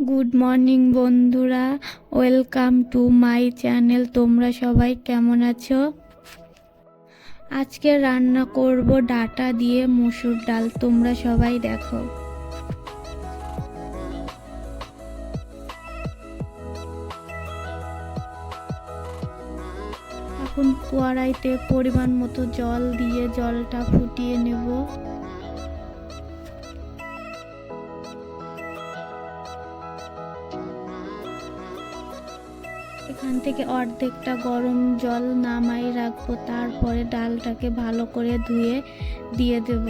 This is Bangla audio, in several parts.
গুড মর্নিং বন্ধুরা, ওয়েলকাম টু মাই চ্যানেল। তোমরা সবাই কেমন আছো? আজকে রান্না করব ডাটা দিয়ে মসুর ডাল। তোমরা সবাই দেখো। এখন কড়াইতে পরিমাণ মতো জল দিয়ে জলটা ফুটিয়ে নেব। এখান থেকে অর্ধেকটা গরম জল নামাই রাখবো, তারপরে ডালটাকে ভালো করে ধুয়ে দিয়ে দেব।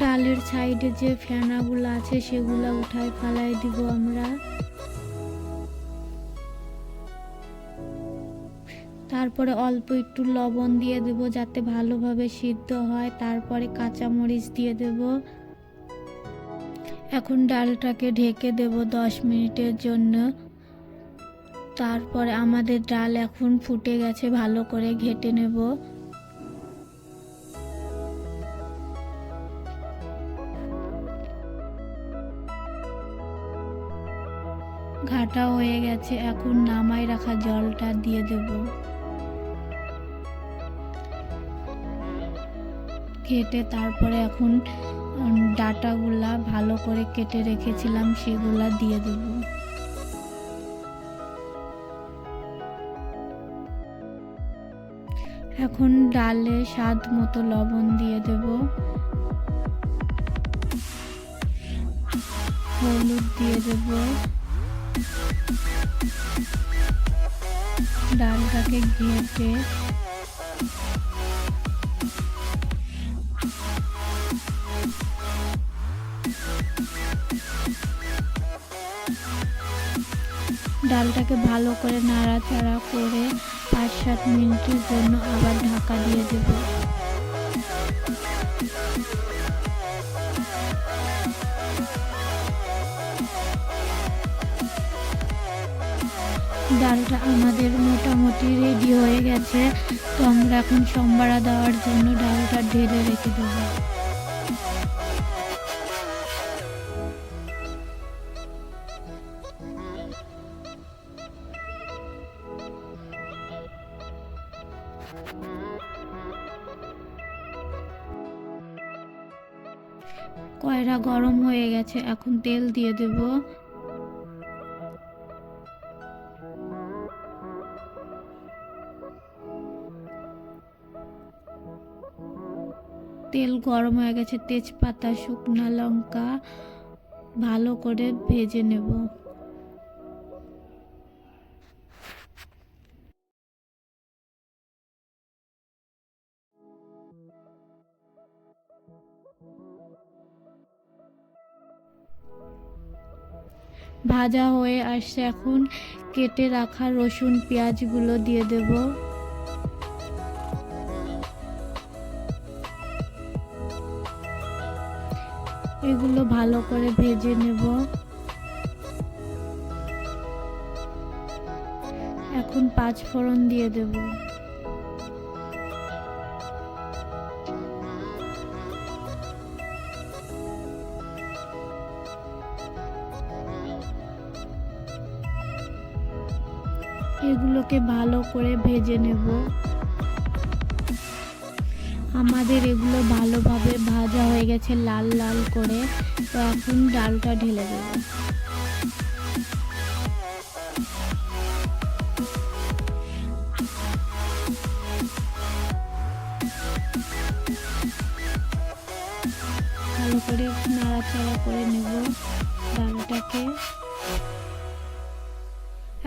ডালের সাইডে যে ফেনাগুলো আছে সেগুলো উঠায় ফেলাই দিব আমরা। তারপরে অল্প একটু লবণ দিয়ে দেব যাতে ভালোভাবে সিদ্ধ হয়। তারপরে কাঁচামরিচ দিয়ে দেব। এখন ডালটাকে ঢেকে দেব 10 মিনিটের জন্য। তারপরে আমাদের ডাল এখন ফুটে গেছে, ভালো করে ঘেটে নেব। ঘাটা হয়ে গেছে, এখন নামাই রাখা জলটা দিয়ে দেব। কেটে তারপরে এখন ডাটাগুলা ভালো করে কেটে রেখেছিলাম সেগুলা দিয়ে দেব। এখন ডালে স্বাদ মতো লবণ দিয়ে দেব, হলুদ দিয়ে দেব। ডালটাকে ঘেটে ডালটাকে ভালো করে নাড়াচাড়া করে 5-7 মিনিটের জন্য আবার ঢাকা দিয়ে দেব। ডালটা আমাদের মোটামুটি রেডি হয়ে গেছে। তো আমরা এখন সম্বারা দেওয়ার জন্য ডালটা ঢেলে রেখে দেবো। কয়রা গরম হয়ে গেছে, এখন তেল দিয়ে দেব। তেল গরম হয়ে গেছে, তেজপাতা, শুকনো লঙ্কা ভালো করে ভেজে নেব। ভাজা হয়ে আসছে, এখন কেটে রাখা রসুন পেঁয়াজগুলো দিয়ে দেব। এগুলো ভালো করে ভেজে নেব। এখন 5 ফোড়ন দিয়ে দেব। এগুলোকে ভালো করে ভেজে নেব। আমাদের এগুলো ভালোভাবে ভাজা হয়ে গেছে লাল লাল করে। তো এখন ডালটা ঢেলে দেব। ভালো করে নাড়াচাড়া করে নেব ডালটাকে।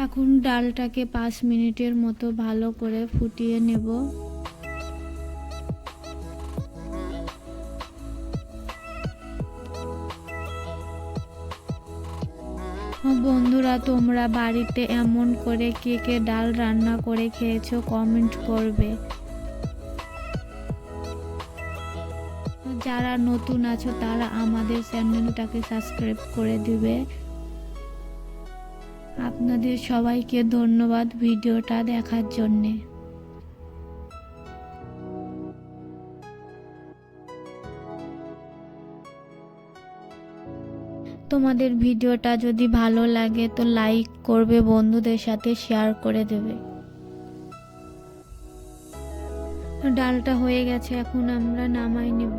এখন ডালটাকে 5 মিনিটের মতো ভালো করে ফুটিয়ে নেব। বন্ধুরা, তোমরা বাড়িতে এমন করে কে কে ডাল রান্না করে খেয়েছো কমেন্ট করবে। যারা নতুন আছো তারা আমাদের চ্যানেলটাকে সাবস্ক্রাইব করে দিবে। আপনাদের সবাইকে ধন্যবাদ ভিডিওটা দেখার জন্যে। তোমাদের ভিডিওটা যদি ভালো লাগে তো লাইক করবে, বন্ধুদের সাথে শেয়ার করে দেবে। ডালটা হয়ে গেছে, এখন আমরা নামাই নেব।